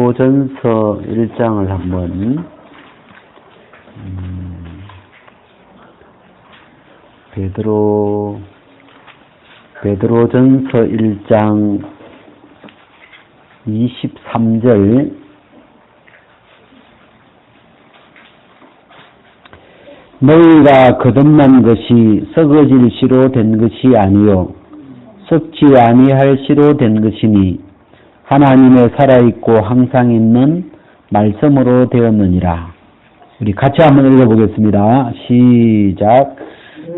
베드로전서 1장을 한번 베드로전서 1장 23절 너희가 거듭난 것이 썩어질 시로 된 것이 아니요 썩지 아니할 시로 된 것이니 하나님의 살아있고 항상 있는 말씀으로 되었느니라. 우리 같이 한번 읽어보겠습니다. 시작.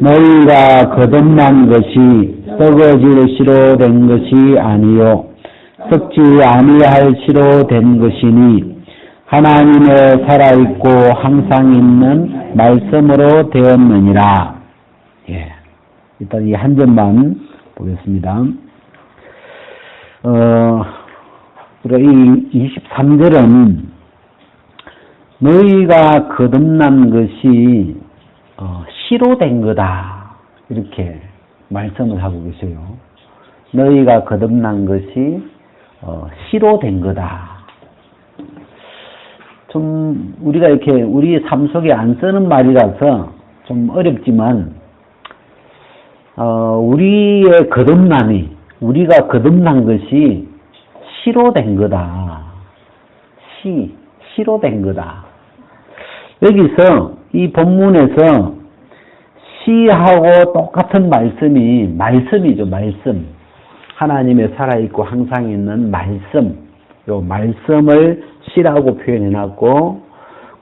너희가 거듭난 것이 썩어질 시로 된 것이 아니요 썩지 아니할 시로 된 것이니 하나님의 살아있고 항상 있는 말씀으로 되었느니라. 예. 일단 이 한 점만 보겠습니다. 이 23절은 너희가 거듭난 것이 시로 된 거다. 이렇게 말씀을 하고 계세요. 너희가 거듭난 것이 시로 된 거다. 좀 우리가 이렇게 우리 삶 속에 안 쓰는 말이라서 좀 어렵지만 우리가 거듭난 것이 시로 된 거다. 시로 된 거다. 여기서 이 본문에서 시하고 똑같은 말씀이죠. 말씀. 하나님의 살아있고 항상 있는 말씀. 요 말씀을 시라고 표현해놨고,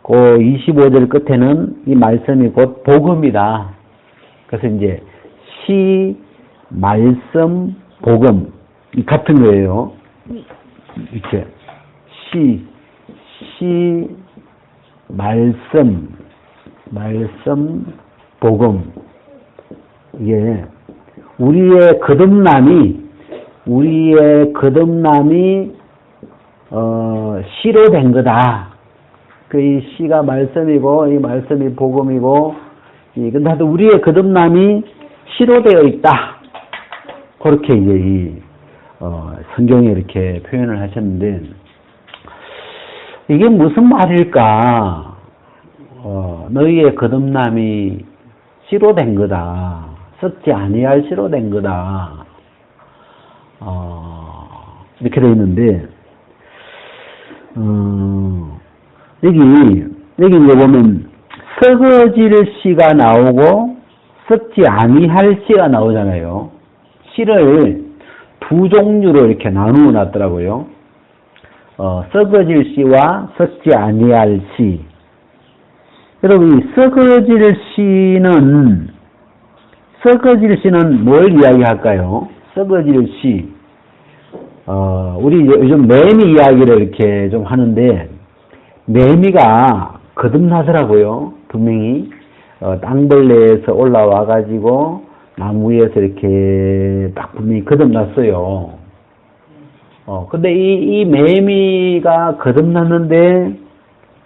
그 25절 끝에는 이 말씀이 곧 복음이다. 그래서 이제 시, 말씀, 복음. 이 같은 거예요. 이렇게. 시, 말씀, 복음. 이게 우리의 거듭남이 시로 된 거다. 이 시가 말씀이고, 이 말씀이 복음이고, 근데 우리의 거듭남이 시로 되어 있다. 그렇게 이제 성경에 이렇게 표현을 하셨는데, 이게 무슨 말일까? 너희의 거듭남이 시로 된 거다. 썩지 아니할 시로 된 거다. 이렇게 되어 있는데, 여기 이제 보면, 썩어질 시가 나오고, 썩지 아니할 시가 나오잖아요. 시를 두 종류로 이렇게 나누어 놨더라고요. 썩어질 시와 썩지 아니할 시. 여러분, 이 썩어질 시는 뭘 이야기할까요? 썩어질 시. 우리 요즘 매미 이야기를 이렇게 좀 하는데, 매미가 거듭나더라고요. 분명히, 땅벌레에서 올라와가지고, 나무 위에서 이렇게 딱 분명히 거듭났어요. 근데 이 매미가 거듭났는데,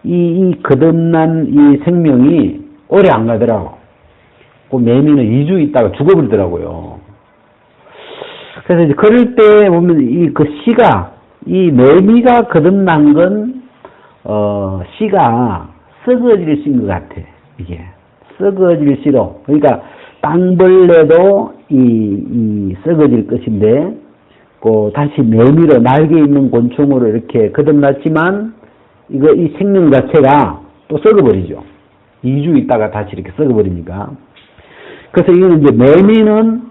이 거듭난 이 생명이 오래 안 가더라고. 그 매미는 2주 있다가 죽어버리더라고요. 그래서 이제 그럴 때 보면 이 매미가 거듭난 건, 씨가 썩어질 씨인 것 같아. 이게. 썩어질 씨로. 그러니까 땅벌레도 이 썩어질 것인데, 다시 매미로 날개 있는 곤충으로 이렇게 거듭났지만, 이 생명 자체가 또 썩어버리죠. 2주 있다가 다시 이렇게 썩어버리니까. 그래서 이거는 이제 매미는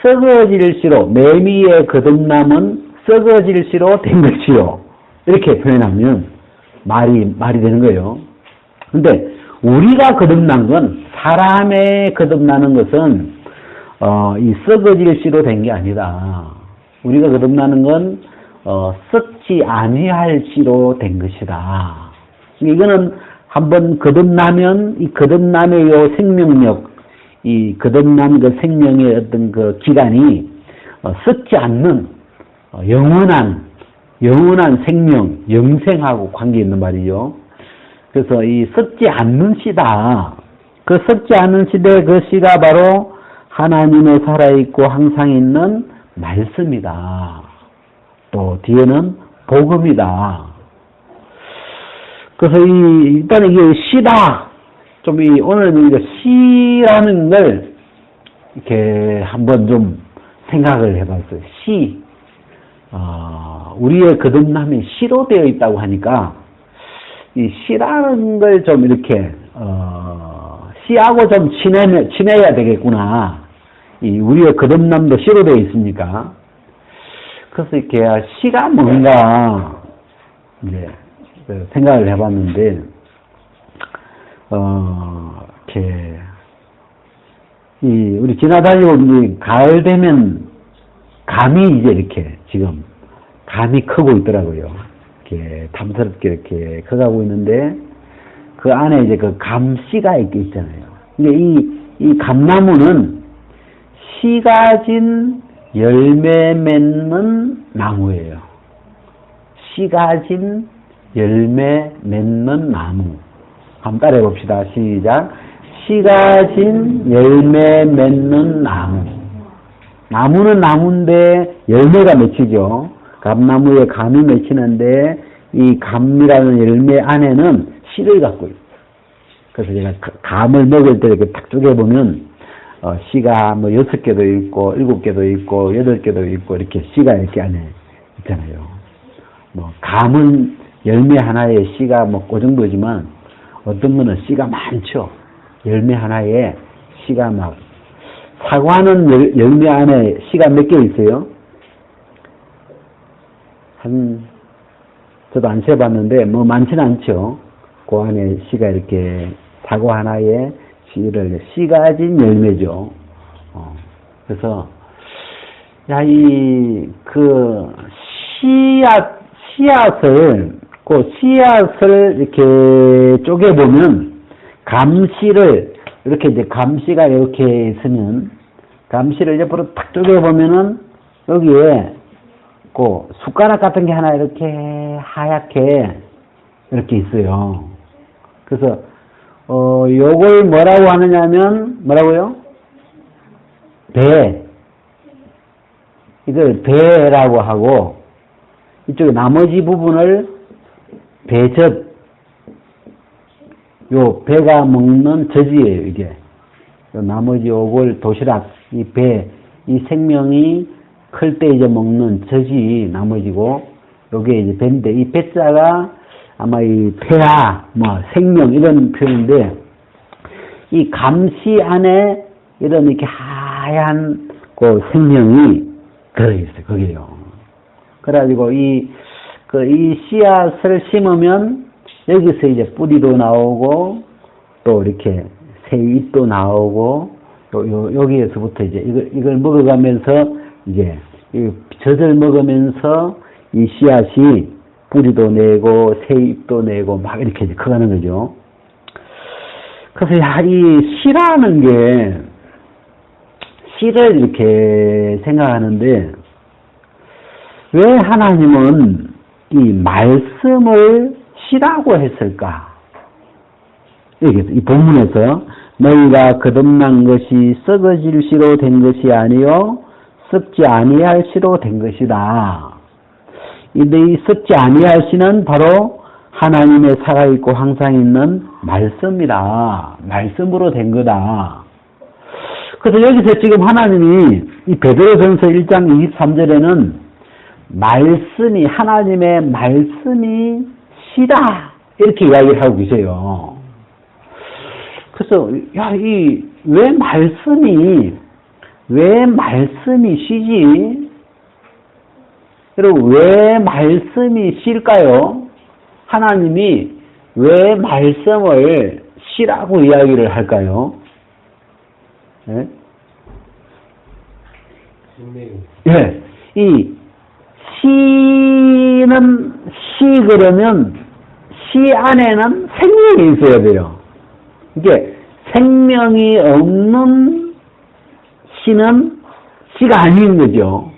썩어질 시로, 매미의 거듭남은 썩어질 시로 된 것이요. 이렇게 표현하면 말이 되는 거예요. 근데 우리가 거듭난 건, 사람의 거듭나는 것은, 이 썩어질 시로 된 게 아니다. 우리가 거듭나는 건, 썩지 아니할 시로 된 것이다. 이거는 한번 거듭나면, 이 거듭남의 요 생명력, 이 거듭난 그 생명의 어떤 그 기간이, 썩지 않는, 영원한 생명, 영생하고 관계 있는 말이죠. 그래서 이 썩지 않는 씨다. 그 썩지 않는 시대 그 씨가 바로 하나님의 살아있고 항상 있는 말씀이다. 또 뒤에는 복음이다. 그래서 일단 이게 시다. 좀 오늘 이거 시라는 걸 이렇게 한번 좀 생각을 해봤어요. 시. 우리의 거듭남이 시로 되어 있다고 하니까 이 시라는 걸 좀 이렇게 시하고 좀 친해야 되겠구나. 우리의 거듭남도 시로 되어 있으니까. 그래서 이렇게 시가 뭔가 이제 생각을 해봤는데 이렇게 우리 지나다니고 이제 가을 되면 감이 이제 이렇게 지금 감이 크고 있더라고요. 이렇게 탐스럽게 이렇게 커가고 있는데 그 안에 이제 그 감씨가 있잖아요. 근데 이 감나무는 씨가 진 열매 맺는 나무예요. 씨가 진 열매 맺는 나무. 한번 따라해 봅시다. 시작. 씨가 진 열매 맺는 나무. 나무는 나무인데 열매가 맺히죠. 감나무에 감이 맺히는데 이 감이라는 열매 안에는 씨를 갖고 있어요. 그래서 제가 감을 먹을 때 이렇게 딱 쪼개보면 씨가 뭐 6개도 있고 7개도 있고 8개도 있고 이렇게 씨가 이렇게 안에 있잖아요. 뭐 감은 열매 하나에 씨가 뭐 그 정도지만 어떤 거는 씨가 많죠. 열매 하나에 씨가 막 사과는 열매 안에 씨가 몇 개 있어요? 저도 안 세봤는데 뭐 많지는 않죠. 그 안에 씨가 이렇게 사과 하나에 씨가 진 열매죠. 그래서 씨앗을 이렇게 쪼개보면 감씨를 이렇게 이제 감씨가 이렇게 있으면 감씨를 옆으로 탁 쪼개보면은 여기에 그 숟가락 같은 게 하나 이렇게 하얗게 이렇게 있어요. 그래서 요걸 뭐라고 하느냐면 뭐라고요? 배. 이걸 배라고 하고 이쪽에 나머지 부분을 배젖. 요 배가 먹는 젖이에요, 이게. 요 나머지 요걸 도시락, 이 배, 이 생명이 클 때 이제 먹는 젖이 나머지고, 요게 이제 배인데, 이 배자가 아마 이 폐하, 뭐 생명 이런 표현인데, 이 감씨 안에 이런 이렇게 하얀 그 생명이 들어있어요, 거기에요. 그래가지고 이 씨앗을 심으면 여기서 이제 뿌리도 나오고 또 이렇게 새 잎도 나오고 여기에서부터 이제 이걸 먹어가면서 이제 젖을 먹으면서 이 씨앗이 뿌리도 내고 새 잎도 내고 막 이렇게 이제 커가는 거죠. 그래서 이 씨라는 게 씨를 이렇게 생각하는데 왜 하나님은 이 말씀을 씨라고 했을까? 이 본문에서 너희가 거듭난 것이 썩어질 씨로 된 것이 아니요 썩지 아니할 씨로 된 것이다. 근데 이 썩지 아니할 씨는 바로 하나님의 살아있고 항상 있는 말씀이다. 말씀으로 된 거다. 그래서 여기서 지금 하나님이 이 베드로전서 1장 23절에는 말씀이 하나님의 말씀이 씨다 이렇게 이야기를 하고 계세요. 그래서 왜 말씀이 씨지? 여러분 왜 말씀이 씨일까요? 하나님이 왜 말씀을 씨라고 이야기를 할까요? 예? 예, 이 씨는 씨 그러면 씨 안에는 생명이 있어야 돼요. 이게 생명이 없는 씨는 씨가 아닌 거죠.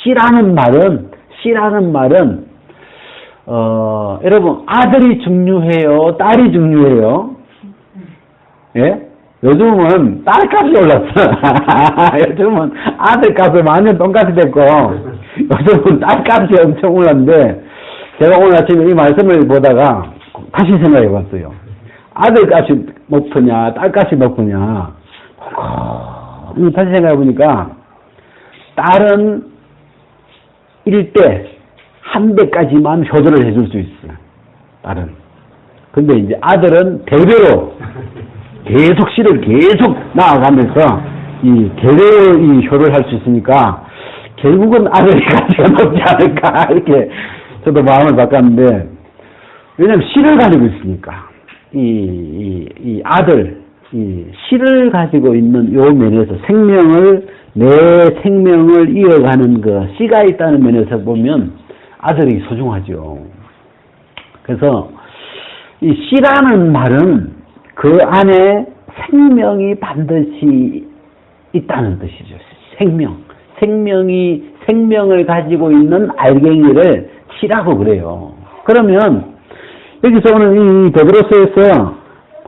씨라는 말은 여러분 아들이 중요해요, 딸이 중요해요? 예? 요즘은 딸값이 올랐어. 요즘은 아들값은 완전 똥값이 됐고 요즘은 딸값이 엄청 올랐는데 제가 오늘 아침에 이 말씀을 보다가 다시 생각해 봤어요. 아들값이 높으냐, 딸값이 높으냐. 다시 생각해 보니까, 딸은 1대, 한 대까지만 효도를 해줄 수 있어요. 딸은. 근데 이제 아들은 대대로 계속 씨를 계속 나아가면서 이 대대로 이 효를 할 수 있으니까 결국은 아들이 가치가 높지 않을까 이렇게 저도 마음을 바꿨는데, 왜냐면 씨를 가지고 있으니까 이 아들 이 씨를 가지고 있는 요 면에서 내 생명을 이어가는 그 씨가 있다는 면에서 보면 아들이 소중하죠. 그래서 이 씨라는 말은 그 안에 생명이 반드시 있다는 뜻이죠. 생명을 가지고 있는 알갱이를 씨라고 그래요. 그러면 여기서 오늘 이 베드로서에서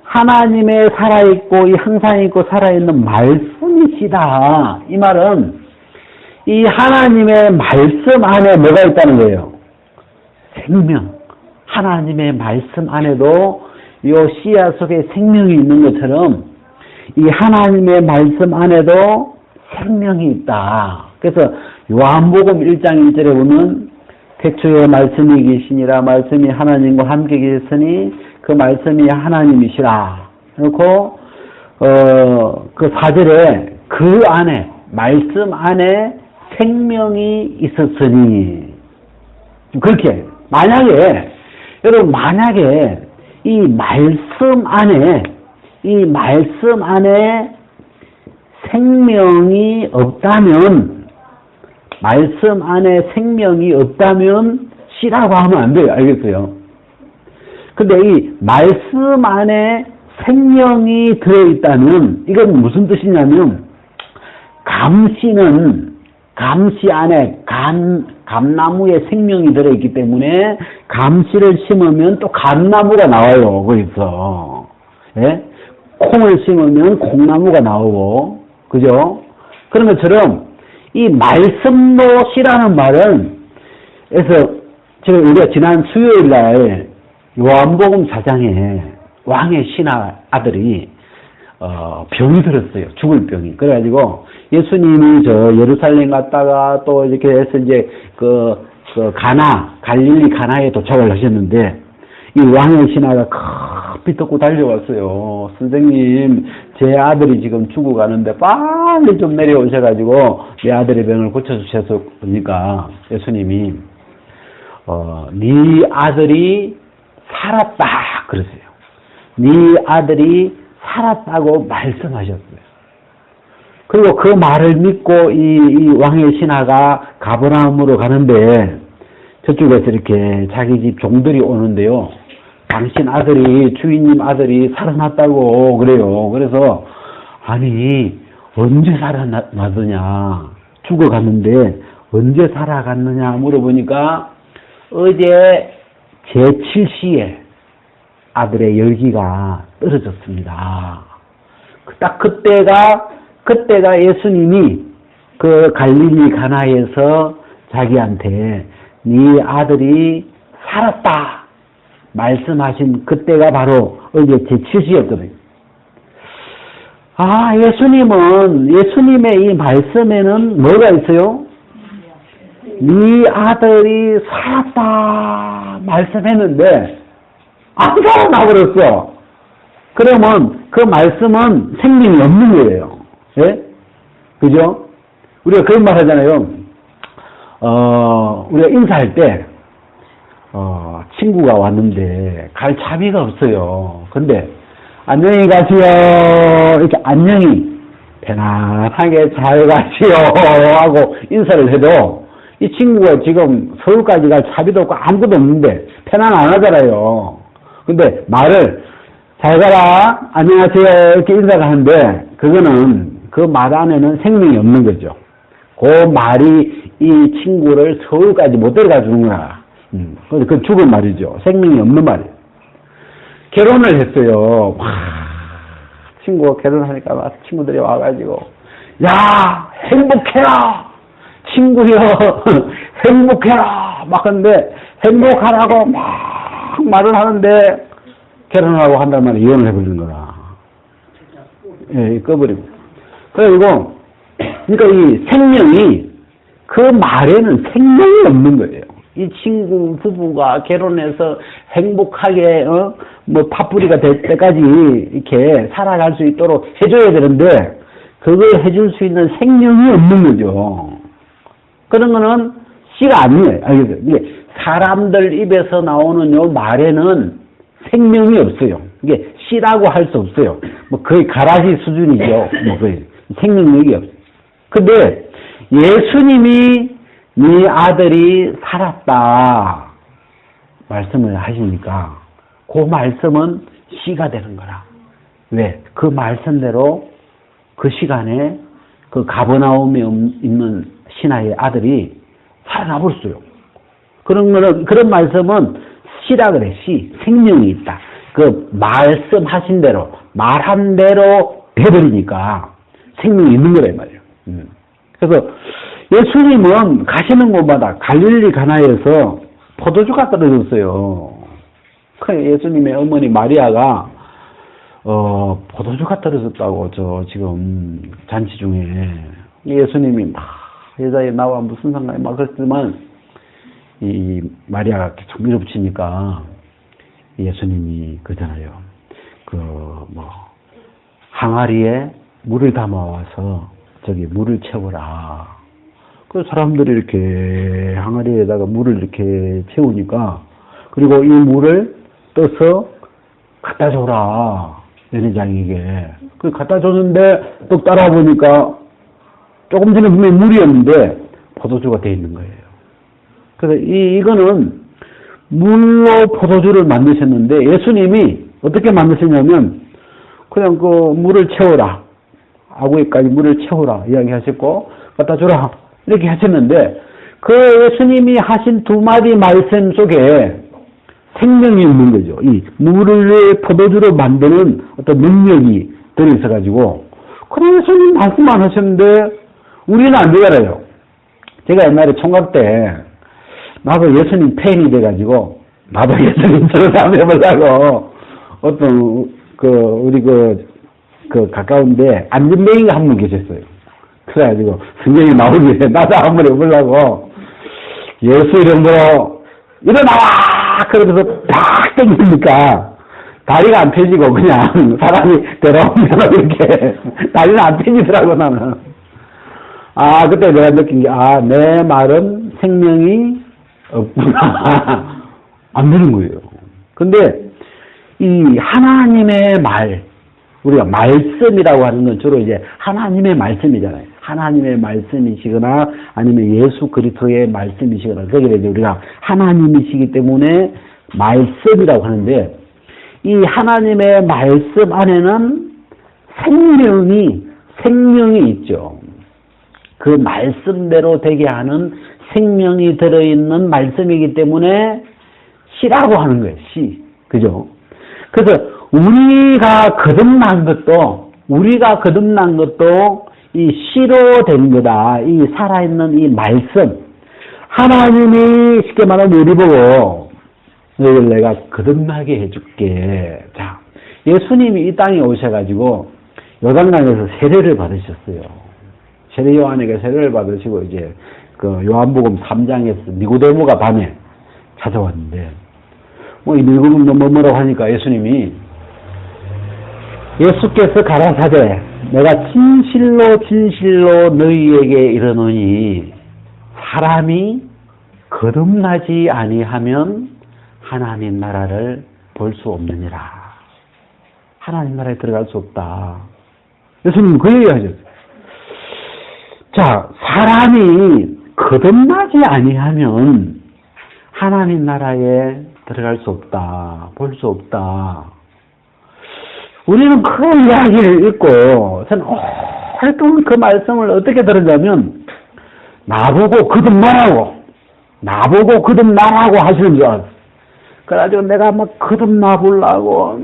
하나님의 살아있고 이 항상 있고 살아있는 말씀이 씨다. 이 말은 이 하나님의 말씀 안에 뭐가 있다는 거예요? 생명. 하나님의 말씀 안에도 이 씨앗 속에 생명이 있는 것처럼 이 하나님의 말씀 안에도 생명이 있다. 그래서 요한복음 1장 1절에 보면 태초에 말씀이 계시니라 말씀이 하나님과 함께 계셨으니 그 말씀이 하나님이시라. 그렇고 그 4절에 그 안에 말씀 안에 생명이 있었으니 그렇게 여러분 만약에 이 말씀 안에 생명이 없다면 씨라고 하면 안 돼요. 알겠어요? 근데 이 말씀 안에 생명이 들어있다면 이건 무슨 뜻이냐면 감씨 안에 감나무에 생명이 들어있기 때문에 감씨를 심으면 또 감나무가 나와요. 거기서. 예? 콩을 심으면 콩나무가 나오고, 그죠? 그런 것처럼 이 말씀도 씨라는 말은 그래서 우리가 지난 수요일 날 요한복음 4장에 왕의 신하 아들이 병이 들었어요. 죽을 병이. 그래가지고 예수님이 예루살렘 갔다가 또 이렇게 해서 이제 갈릴리 가나에 도착을 하셨는데 이 왕의 신하가 급히 뜯고 달려왔어요. 선생님, 제 아들이 지금 죽어가는데 빨리 좀 내려오셔가지고 내 아들의 병을 고쳐주셔서 보니까 예수님이 네 아들이 살았다 그러세요. 네 아들이 살았다고 말씀하셨어요. 그리고 그 말을 믿고 이 왕의 신하가 가버나움으로 가는데 저쪽에서 이렇게 자기 집 종들이 오는데요. 당신 아들이 주인님 아들이 살아났다고 그래요. 그래서 아니 언제 살아나더냐 죽어갔는데 언제 살아갔느냐 물어보니까 어제 제7시에 아들의 열기가 떨어졌습니다. 딱 그때가 예수님이 그 갈릴리 가나에서 자기한테 네 아들이 살았다 말씀하신 그때가 바로 어제 제7시였거든요. 예수님의 이 말씀에는 뭐가 있어요? 네 아들이 살았다 말씀했는데 안 살아나버렸어. 그러면 그 말씀은 생명이 없는 거예요. 예? 그죠? 우리가 그런 말 하잖아요. 우리가 인사할 때 친구가 왔는데 갈 차비가 없어요. 근데 안녕히 가시오 이렇게 안녕히 편안하게 잘 가시오 하고 인사를 해도 이 친구가 지금 서울까지 갈 차비도 없고 아무것도 없는데 편안 안 하잖아요. 근데 말을 잘 가라 안녕하세요 이렇게 인사를 하는데 그거는 그 말 안에는 생명이 없는 거죠. 그 말이 이 친구를 서울까지 못 데려가 주는구나. 그 죽은 말이죠. 생명이 없는 말이에요. 결혼을 했어요. 친구가 결혼하니까 막 친구들이 와가지고 야 행복해라 친구여 행복해라 막 하는데 행복하라고 막 말을 하는데 결혼하고 한 달 만에 이혼을 해버리는 거라. 예, 꺼버립니다. 그리고, 그러니까 이 생명이, 그 말에는 생명이 없는 거예요. 이 친구 부부가 결혼해서 행복하게, 뭐, 파뿌리가 될 때까지 이렇게 살아갈 수 있도록 해줘야 되는데, 그걸 해줄 수 있는 생명이 없는 거죠. 그런 거는 씨가 아니에요. 알겠어요? 이게 사람들 입에서 나오는 요 말에는 생명이 없어요. 이게 씨라고 할 수 없어요. 뭐 거의 가라지 수준이죠. 뭐 거의 생명력이 없어요. 근데 예수님이 네 아들이 살았다 말씀을 하시니까 그 말씀은 씨가 되는 거라. 왜? 그 말씀대로 그 시간에 그 가버나움에 있는 신하의 아들이 살아나 버렸어요. 그런 말씀은 씨라 그래, 씨. 생명이 있다. 그 말씀하신 대로, 말한 대로 해버리니까 생명이 있는 거라, 이 말이에요. 그래서 예수님은 가시는 곳마다 갈릴리 가나에서 포도주가 떨어졌어요. 예수님의 어머니 마리아가 포도주가 떨어졌다고 지금 잔치 중에 예수님이 막 여자애 나와 무슨 상관이 막 그랬지만 이 마리아가 계속 밀어붙이니까 예수님이 그러잖아요. 항아리에 물을 담아와서 저기 물을 채워라. 그 사람들이 이렇게 항아리에다가 물을 이렇게 채우니까 그리고 이 물을 떠서 갖다 줘라. 연회장에게. 그 갖다 줬는데 또 따라 보니까 조금 전에 분명히 물이었는데 포도주가 돼 있는 거예요. 그래서 이거는 물로 포도주를 만드셨는데 예수님이 어떻게 만드셨냐면 그냥 그 물을 채워라. 아구에까지 물을 채워라. 이야기하셨고 갖다 주라. 이렇게 하셨는데 그 예수님이 하신 두 마디 말씀 속에 생명이 있는 거죠. 이 물을 포도주로 만드는 어떤 능력이 들어있어가지고 그래 예수님 말씀 안 하셨는데 우리는 안 되잖아요. 제가 옛날에 총각 때 나도 예수님 팬이 돼가지고 나도 예수님처럼 한번 해보려고 어떤 우리 가까운데 안전뱅이가 한 분 계셨어요. 그래가지고 성경이 나오길래 나도 한번 해보려고 예수 이름으로 일어나와! 그러면서 팍 땡기니까 다리가 안 펴지고 그냥 사람이 들어오면 이렇게 다리는 안 펴지더라고 나는. 그때 내가 느낀 게 내 말은 생명이 없구나. 안 되는 거예요. 근데 이 하나님의 말, 우리가 말씀이라고 하는 건 주로 이제 하나님의 말씀이잖아요. 하나님의 말씀이시거나 아니면 예수 그리스도의 말씀이시거나 그게 이제 우리가 하나님이시기 때문에 말씀이라고 하는데 이 하나님의 말씀 안에는 생명이 있죠. 그 말씀대로 되게 하는 생명이 들어있는 말씀이기 때문에 씨라고 하는 거예요. 씨. 그죠? 그래서 우리가 거듭난 것도 이 씨로 된 거다. 이 살아있는 이 말씀. 하나님이 쉽게 말하면 우리 보고 너희를 내가 거듭나게 해줄게. 자, 예수님이 이 땅에 오셔가지고 요단강에서 세례를 받으셨어요. 세례 요한에게 세례를 받으시고 이제 그 요한복음 3장에서 니고데모가 밤에 찾아왔는데 이 늙은 뭐라고 하니까 예수께서 가라사대 내가 진실로 너희에게 이르노니 사람이 거듭나지 아니하면 하나님 나라를 볼 수 없느니라. 하나님 나라에 들어갈 수 없다. 예수님 그 얘기 하셨어요. 자, 사람이 거듭나지 아니하면 하나님 나라에 들어갈 수 없다. 볼 수 없다. 우리는 그 이야기를 읽고 저는 오랫동안 그 말씀을 어떻게 들었냐면 나보고 거듭나라고 하시는 줄 알았어. 그래가지고 내가 막 거듭나 보려고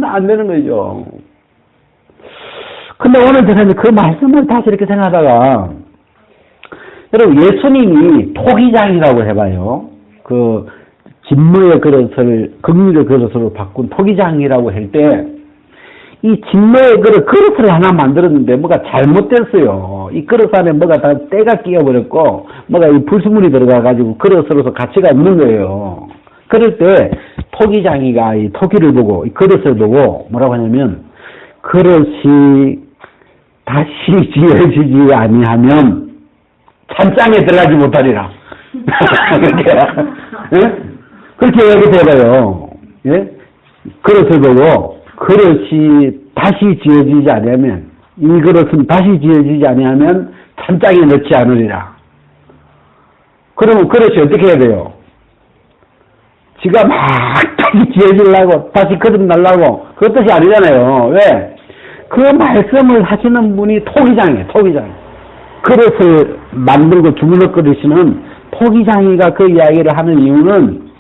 안 되는 거죠. 근데 오늘 제가 그 말씀을 다시 이렇게 생각하다가 여러분 예수님이 토기장이라고 해봐요. 진노의 그릇을 긍휼의 그릇으로 바꾼 토기장이라고 할 때, 이 진노의 그릇을 하나 만들었는데 뭐가 잘못됐어요. 이 그릇 안에 뭐가 다 때가 끼어버렸고, 뭐가 이 불순물이 들어가가지고 그릇으로서 가치가 없는 거예요. 그럴 때 토기장이가 이 토기를 보고, 이 그릇을 보고 뭐라고 하냐면, 그릇이 다시 지어지지 아니하면 찬장에 들어가지 못하리라. 그렇게 얘기해봐요. 예? 그릇을 보고, 그릇이 다시 지어지지 아니하면, 이 그릇은 다시 지어지지 아니하면 찬장에 넣지 않으리라. 그러면 그릇이 어떻게 해야 돼요? 지가 막 다시 지어지려고, 다시 거듭나려고, 그 뜻이 아니잖아요. 왜? 그 말씀을 하시는 분이 토기장이에요, 토기장. 그릇을 만들고 주물럭거리시는 토기장이가 그 이야기를 하는 이유는,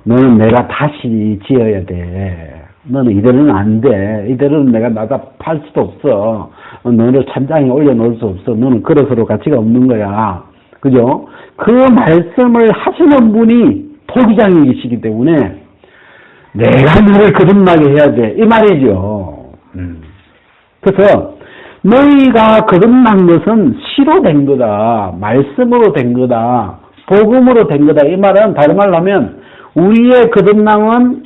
너는 내가 다시 지어야 돼. 너는 이대로는 안 돼. 이대로는 내가 나다 팔 수도 없어. 너를 찬장에 올려놓을 수 없어. 너는 그릇으로 가치가 없는 거야. 그죠? 그 말씀을 하시는 분이 토기장이시기 때문에 내가 너를 거듭나게 해야 돼. 이 말이죠. 그래서 너희가 거듭난 것은 시로 된 거다. 말씀으로 된 거다. 복음으로 된 거다. 이 말은 다른 말로 하면 우리의 거듭남은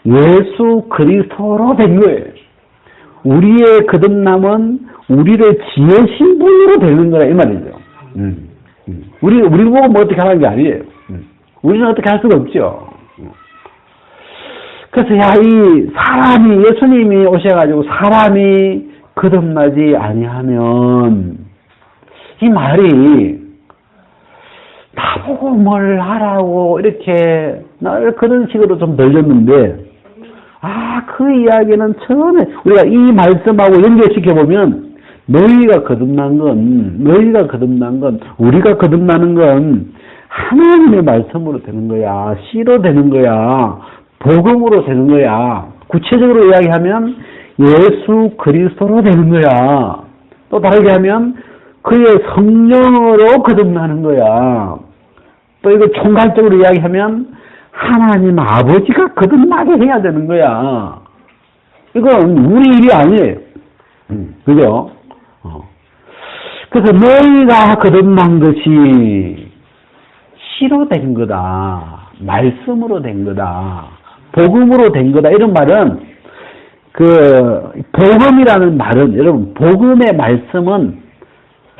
예수 그리스도로 된 거예요. 우리의 거듭남은 우리를 지으신 분으로 되는 거라 이 말이죠. 우리 보고 뭐 어떻게 하는 게 아니에요. 우리는 어떻게 할 수가 없죠. 그래서 이 사람이 예수님이 오셔가지고 사람이 거듭나지 아니하면 이 말이 나보고 뭘 하라고 이렇게 날 그런 식으로 좀 들렸는데 그 이야기는 처음에 우리가 이 말씀하고 연결시켜보면 너희가 거듭난 건 우리가 거듭나는 건 하나님의 말씀으로 되는 거야. 씨로 되는 거야. 복음으로 되는 거야. 구체적으로 이야기하면 예수 그리스도로 되는 거야. 또 다르게 하면 그의 성령으로 거듭나는 거야. 또 이거 총괄적으로 이야기하면 하나님 아버지가 거듭나게 해야 되는 거야. 이건 우리 일이 아니에요. 그죠? 그래서 너희가 거듭난 것이 씨로 된 거다. 말씀으로 된 거다. 복음으로 된 거다. 이런 말은 복음이라는 말은 여러분 복음의 말씀은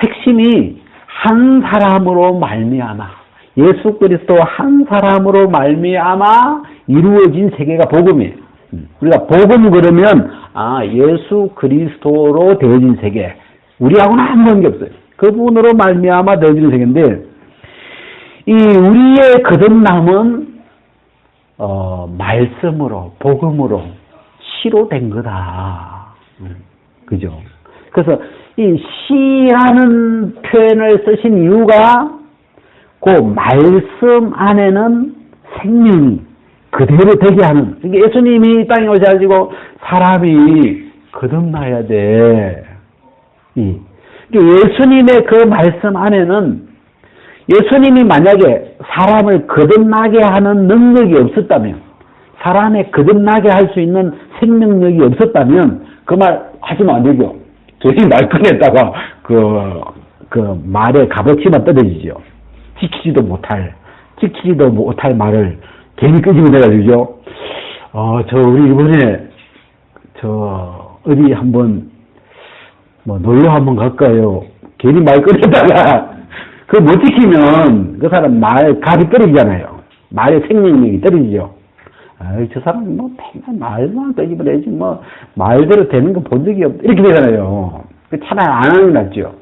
핵심이 한 사람으로 말미암아 예수 그리스도 한 사람으로 말미암아 이루어진 세계가 복음이에요. 우리가 복음 그러면 예수 그리스도로 되어진 세계 우리하고는 아무 관계 없어요. 그분으로 말미암아 되어진 세계인데 이 우리의 거듭남은 말씀으로 복음으로 시로 된 거다. 그죠? 그래서 이 시라는 표현을 쓰신 이유가 그 말씀 안에는 생명이 그대로 되게 하는. 그러니까 예수님이 이 땅에 오셔가지고 사람이 거듭나야 돼. 예수님의 그 말씀 안에는 예수님이 만약에 사람을 거듭나게 하는 능력이 없었다면, 사람의 거듭나게 할 수 있는 생명력이 없었다면 그 말 하시면 안 되죠. 저희 말 꺼냈다가 그 말에 값어치만 떨어지죠. 지키지도 못할 말을 괜히 끄집어내가지고 우리 이번에 어디 한번 놀러 한번 갈까요? 괜히 말 꺼냈다가 그거 못 지키면 그 사람 말 값이 떨어지잖아요. 말의 생명력이 떨어지죠. 저 사람 맨날 말만 끄집어내지 말대로 되는 거 본 적이 없다 이렇게 되잖아요. 차라리 안 하는 게 낫죠.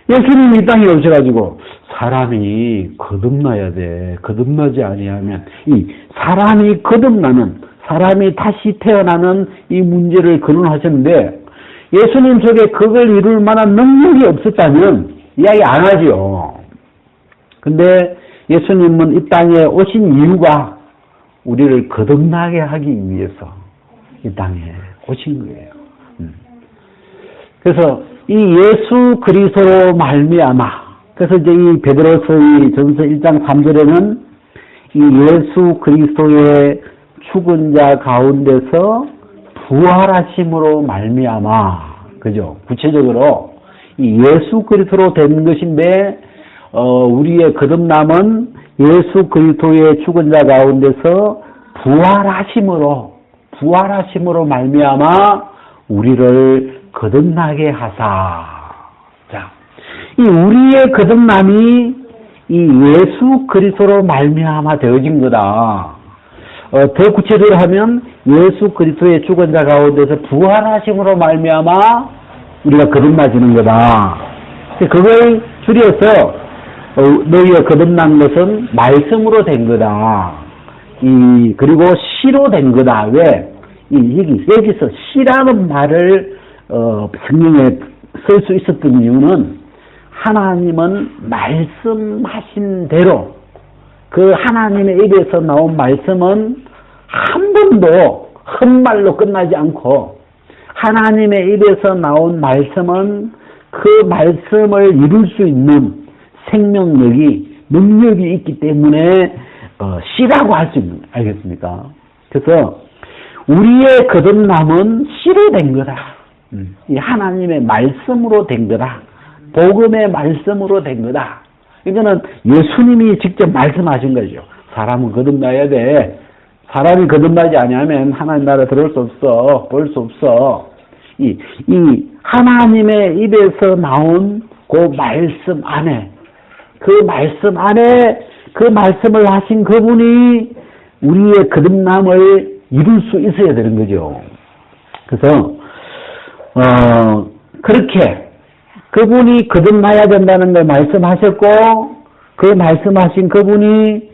예수님이 이 땅에 오셔가지고 사람이 거듭나야 돼. 거듭나지 아니하면 이 사람이 거듭나는 사람이 다시 태어나는 이 문제를 거론하셨는데 예수님 속에 그걸 이룰 만한 능력이 없었다면 이야기 안 하지요. 근데 예수님은 이 땅에 오신 이유가 우리를 거듭나게 하기 위해서 이 땅에 오신 거예요. 그래서 이 예수 그리스도로 말미암아 그래서 이제 이 베드로서 이 전서 1장 3절에는 이 예수 그리스도의 죽은 자 가운데서 부활하심으로 말미암아, 그죠? 구체적으로 이 예수 그리스도로 된 것인데 우리의 거듭남은 예수 그리스도의 죽은 자 가운데서 부활하심으로 말미암아 우리를 거듭나게 하사. 자, 이 우리의 거듭남이 이 예수 그리스도로 말미암아 되어진 거다. 더 구체적으로 하면 예수 그리스도의 죽은 자 가운데서 부활하심으로 말미암아 우리가 거듭나지는 거다. 그걸 줄여서 너희의 거듭난 것은 말씀으로 된 거다. 그리고 시로 된 거다. 왜? 여기서 시라는 말을 성경에 쓸 수 있었던 이유는 하나님은 말씀하신 대로 그 하나님의 입에서 나온 말씀은 한 번도 헛말로 끝나지 않고 하나님의 입에서 나온 말씀은 그 말씀을 이룰 수 있는 생명력이, 능력이 있기 때문에 시라고 할 수 있는 거예요. 알겠습니까? 그래서 우리의 거듭남은 시로 된 거다. 이 하나님의 말씀으로 된 거다. 복음의 말씀으로 된 거다. 이거는 예수님이 직접 말씀하신 거죠. 사람은 거듭나야 돼. 사람이 거듭나지 아니하면 하나님 나라 들어올 수 없어. 볼 수 없어. 이 하나님의 입에서 나온 그 말씀 안에, 그 말씀을 하신 그분이 우리의 거듭남을 이룰 수 있어야 되는 거죠. 그래서 그렇게 그분이 거듭나야 된다는 걸 말씀하셨고, 그 말씀하신 그분이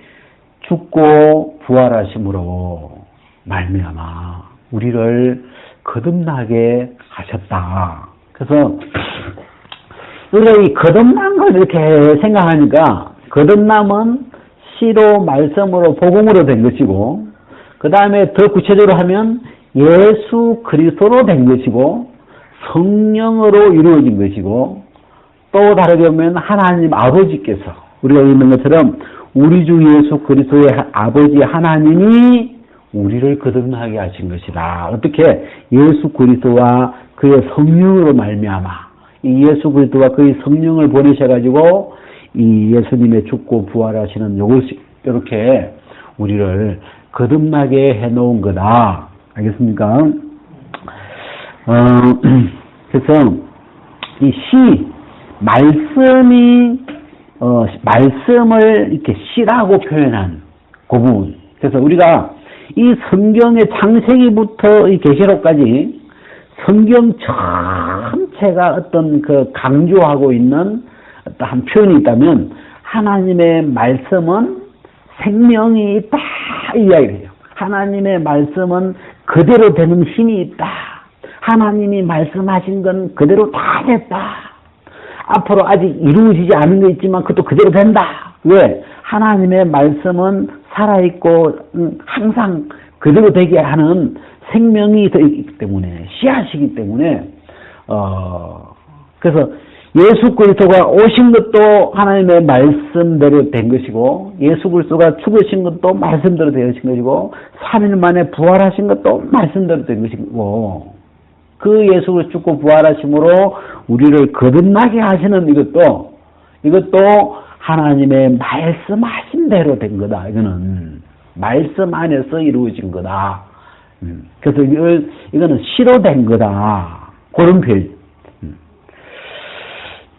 죽고 부활하심으로 말미암아 우리를 거듭나게 하셨다. 그래서 우리가 이 거듭난 걸 이렇게 생각하니까 거듭남은 시로, 말씀으로, 복음으로 된 것이고, 그 다음에 더 구체적으로 하면 예수 그리스도로 된 것이고, 성령으로 이루어진 것이고, 또 다르게 보면 하나님 아버지께서, 우리가 있는 것처럼 우리 주 예수 그리스도의 아버지 하나님이 우리를 거듭나게 하신 것이다. 어떻게? 예수 그리스도와 그의 성령으로 말미암아, 이 예수 그리스도와 그의 성령을 보내셔가지고 이 예수님의 죽고 부활하시는 요것이 이렇게 우리를 거듭나게 해놓은 거다. 알겠습니까? 그래서 이 말씀을 이렇게 시라고 표현한 그 부분. 그래서 우리가 이 성경의 창세기부터 이 계시록까지 성경 전체가 어떤 그 강조하고 있는 어떤 한 표현이 있다면 하나님의 말씀은 생명이 있다 이 이야기예요. 하나님의 말씀은 그대로 되는 힘이 있다. 하나님이 말씀하신 건 그대로 다 됐다. 앞으로 아직 이루어지지 않은 게 있지만 그것도 그대로 된다. 왜? 하나님의 말씀은 살아있고 항상 그대로 되게 하는 생명이 있기 때문에, 씨앗이기 때문에 그래서 예수 그리스도가 오신 것도 하나님의 말씀대로 된 것이고, 예수 그리스도가 죽으신 것도 말씀대로 되신 것이고, 3일 만에 부활하신 것도 말씀대로 된 것이고, 그 예수 그리스도 죽고 부활하심으로 우리를 거듭나게 하시는 이것도 하나님의 말씀하신 대로 된 거다. 이거는 말씀 안에서 이루어진 거다. 그래서 이거는 시로 된 거다. 그런 표현.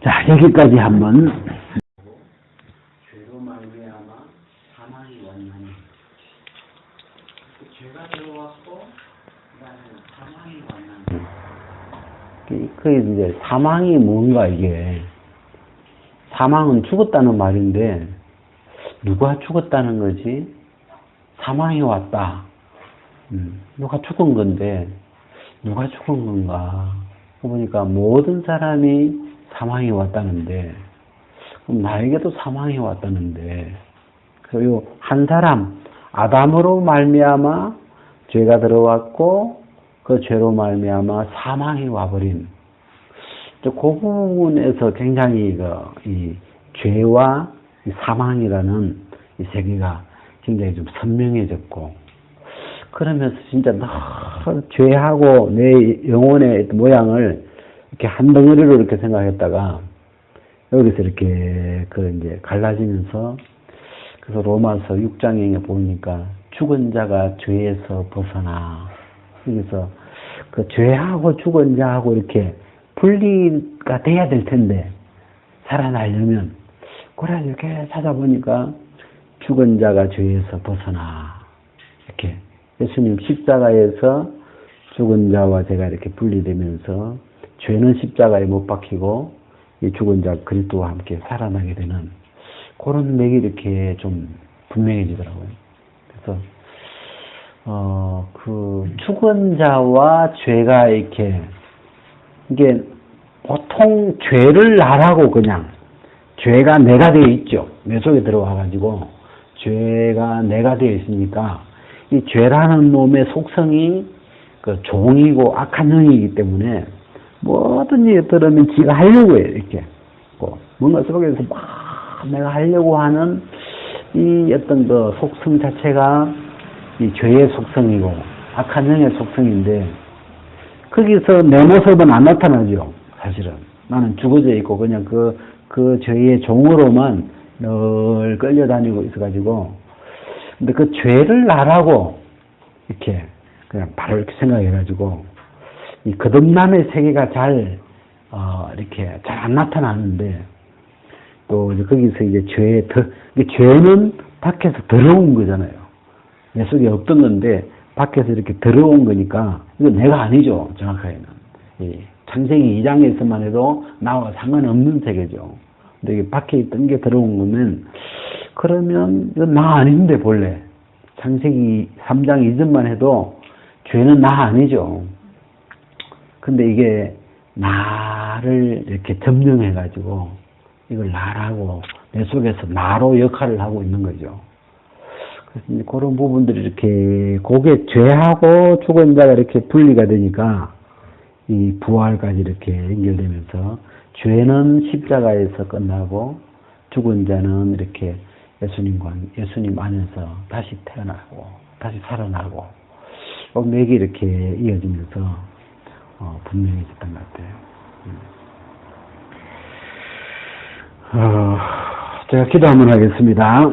자, 여기까지 한번. 죄로 말미암아 사망이 왔나니. 죄가 들어왔고 그다음에 사망이 왔나니. 그 이제 사망이 뭔가 이게. 사망은 죽었다는 말인데 누가 죽었다는 거지? 사망이 왔다. 누가 죽은 건데 누가 죽은 건가? 보니까 모든 사람이 사망이 왔다는데, 그럼 나에게도 사망이 왔다는데, 그리고 한 사람 아담으로 말미암아 죄가 들어왔고 그 죄로 말미암아 사망이 와버린, 그 부분에서 굉장히 이 죄와 이 사망이라는 이 세계가 굉장히 좀 선명해졌고, 그러면서 진짜 죄하고 내 영혼의 모양을 이렇게 한 덩어리로 이렇게 생각했다가, 여기서 이렇게 이제 갈라지면서, 그래서 로마서 6장에 보니까 죽은 자가 죄에서 벗어나. 여기서 그 죄하고 죽은 자하고 이렇게 분리가 돼야 될 텐데, 살아나려면, 그래, 이렇게 찾아보니까 죽은 자가 죄에서 벗어나. 이렇게 예수님 십자가에서 죽은 자와 제가 이렇게 분리되면서 죄는 십자가에 못 박히고 이 죽은 자 그리스도와 함께 살아나게 되는 그런 맥이 이렇게 좀 분명해지더라고요. 그래서 그 죽은 자와 죄가 이게 보통 죄를 나라고 그냥 죄가 내가 되어 있죠. 내 속에 들어와 가지고 죄가 내가 되어 있으니까 이 죄라는 놈의 속성이 그 종이고 악한 영이기 때문에 뭐든지 들으면 지가 하려고 해요. 이렇게 뭔가 속에서 막 내가 하려고 하는 이 어떤 그 속성 자체가 이 죄의 속성이고 악한 영의 속성인데, 거기서 내 모습은 안 나타나죠. 사실은 나는 죽어져 있고 그냥 그 죄의 종으로만 늘 끌려다니고 있어가지고, 근데 그 죄를 나라고 이렇게 그냥 바로 이렇게 생각해가지고 이 거듭남의 세계가 이렇게 잘 안 나타나는데, 또 이제 거기서 이제 죄는 밖에서 들어온 거잖아요. 내 속에 없던 건데 밖에서 이렇게 들어온 거니까 이건 내가 아니죠. 정확하게는 창세기 2장에서만 해도 나와 상관없는 세계죠. 근데 이게 밖에 있던 게 들어온 거면, 그러면 이건 나 아닌데 본래 창세기 3장 이전만 해도 죄는 나 아니죠. 근데 이게 나를 이렇게 점령해가지고 이걸 나라고 내 속에서 나로 역할을 하고 있는 거죠. 그래서 이제 그런 부분들이 이렇게 그게 죄하고 죽은 자가 이렇게 분리가 되니까 이 부활까지 이렇게 연결되면서 죄는 십자가에서 끝나고 죽은 자는 이렇게 예수님 안에서 다시 태어나고 다시 살아나고 맥이 이렇게 이어지면서 분명해졌던 것 같아요. 제가 기도 한번 하겠습니다.